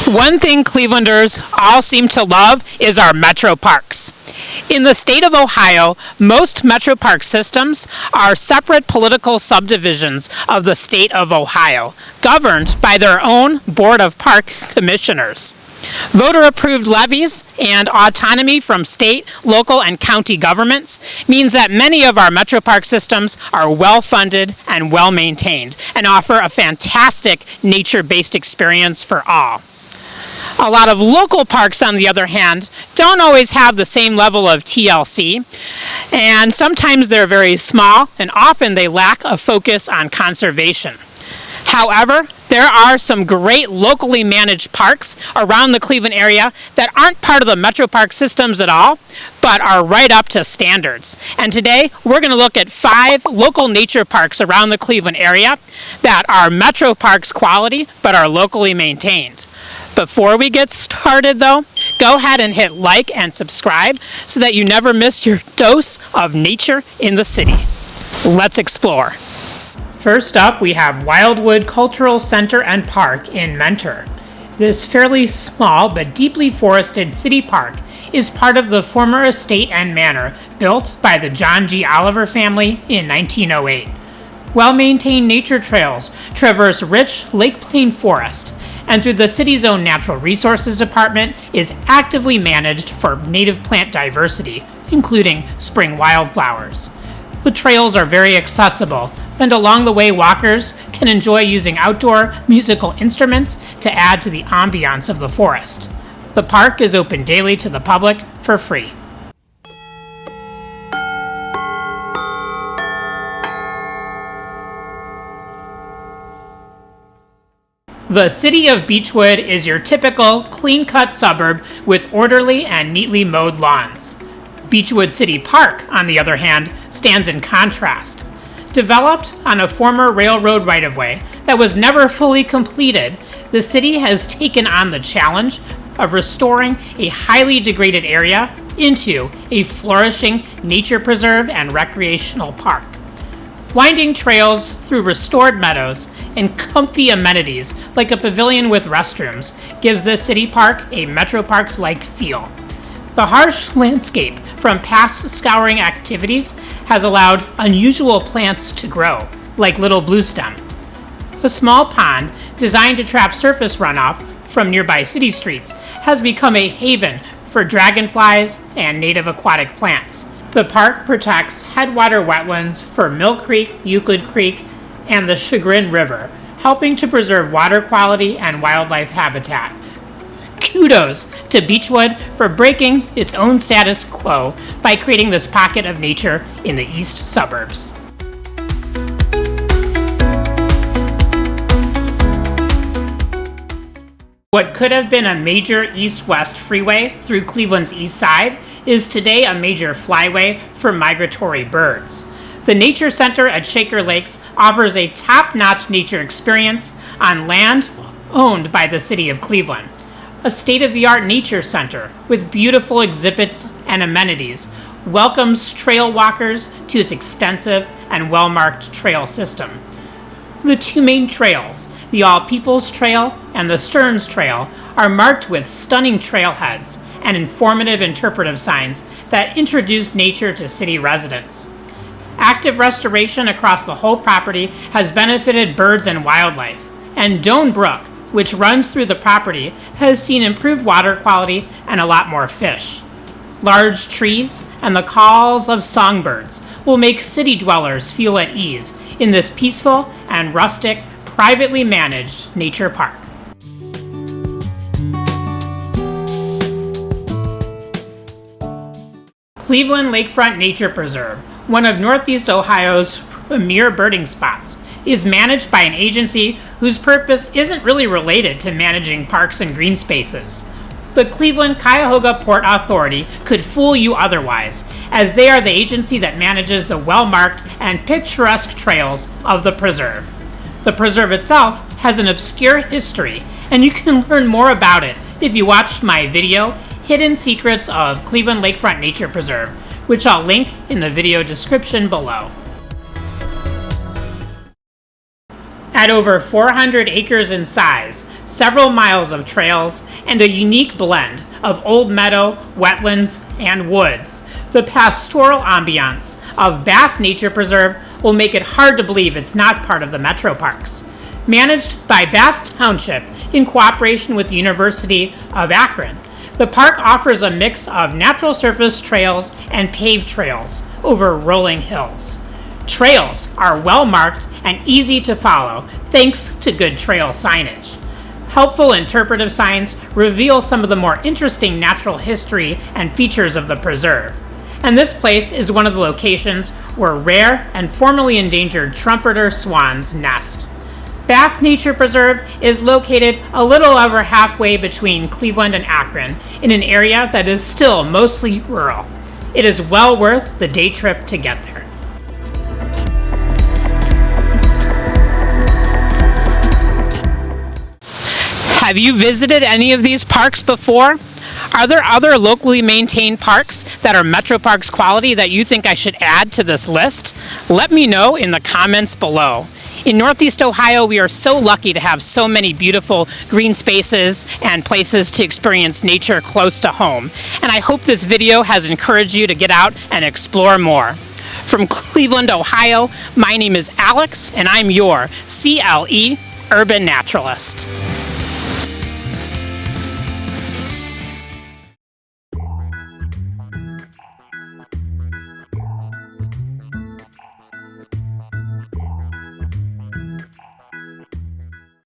One thing Clevelanders all seem to love is our metro parks. In the state of Ohio, most metro park systems are separate political subdivisions of the state of Ohio, governed by their own Board of Park Commissioners. Voter-approved levies and autonomy from state, local, and county governments means that many of our metro park systems are well-funded and well-maintained and offer a fantastic nature-based experience for all. A lot of local parks, on the other hand, don't always have the same level of TLC, and sometimes they're very small, and often they lack a focus on conservation. However, there are some great locally managed parks around the Cleveland area that aren't part of the metro park systems at all, but are right up to standards. And today, we're going to look at 5 local nature parks around the Cleveland area that are Metroparks-quality, but are locally maintained. Before we get started, though, go ahead and hit like and subscribe so that you never miss your dose of nature in the city. Let's explore. First up, we have Wildwood Cultural Center and Park in Mentor. This fairly small but deeply forested city park is part of the former estate and manor built by the John G. Oliver family in 1908. Well-maintained nature trails traverse rich Lake Plain forest, and through the city's own Natural Resources Department is actively managed for native plant diversity, including spring wildflowers. The trails are very accessible, and along the way walkers can enjoy using outdoor musical instruments to add to the ambiance of the forest. The park is open daily to the public for free. The city of Beachwood is your typical clean-cut suburb with orderly and neatly mowed lawns. Beachwood City Park, on the other hand, stands in contrast. Developed on a former railroad right-of-way that was never fully completed, the city has taken on the challenge of restoring a highly degraded area into a flourishing nature preserve and recreational park. Winding trails through restored meadows and comfy amenities like a pavilion with restrooms gives this city park a Metroparks-like feel. The harsh landscape from past scouring activities has allowed unusual plants to grow, like little bluestem. A small pond designed to trap surface runoff from nearby city streets has become a haven for dragonflies and native aquatic plants. The park protects headwater wetlands for Mill Creek, Euclid Creek, and the Chagrin River, helping to preserve water quality and wildlife habitat. Kudos to Beachwood for breaking its own status quo by creating this pocket of nature in the east suburbs. What could have been a major east-west freeway through Cleveland's east side is today a major flyway for migratory birds. The Nature Center at Shaker Lakes offers a top-notch nature experience on land owned by the city of Cleveland. A state-of-the-art nature center with beautiful exhibits and amenities welcomes trail walkers to its extensive and well-marked trail system. The 2 main trails, the All Peoples Trail and the Stearns Trail, are marked with stunning trailheads and informative interpretive signs that introduce nature to city residents. Active restoration across the whole property has benefited birds and wildlife, and Doan Brook, which runs through the property, has seen improved water quality and a lot more fish. Large trees and the calls of songbirds will make city dwellers feel at ease in this peaceful and rustic, privately managed nature park. Cleveland Lakefront Nature Preserve, one of Northeast Ohio's premier birding spots, is managed by an agency whose purpose isn't really related to managing parks and green spaces. The Cleveland-Cuyahoga Port Authority could fool you otherwise, as they are the agency that manages the well-marked and picturesque trails of the preserve. The preserve itself has an obscure history, and you can learn more about it if you watch my video, Hidden Secrets of Cleveland Lakefront Nature Preserve, which I'll link in the video description below. At over 400 acres in size, several miles of trails, and a unique blend of old meadow, wetlands, and woods, the pastoral ambiance of Bath Nature Preserve will make it hard to believe it's not part of the Metro Parks. Managed by Bath Township in cooperation with the University of Akron, the park offers a mix of natural surface trails and paved trails over rolling hills. Trails are well marked and easy to follow thanks to good trail signage. Helpful interpretive signs reveal some of the more interesting natural history and features of the preserve. And this place is one of the locations where rare and formerly endangered trumpeter swans nest. Bath Nature Preserve is located a little over halfway between Cleveland and Akron in an area that is still mostly rural. It is well worth the day trip to get there. Have you visited any of these parks before? Are there other locally maintained parks that are Metroparks quality that you think I should add to this list? Let me know in the comments below. In Northeast Ohio, we are so lucky to have so many beautiful green spaces and places to experience nature close to home. And I hope this video has encouraged you to get out and explore more. From Cleveland, Ohio, my name is Alex, and I'm your CLE Urban Naturalist.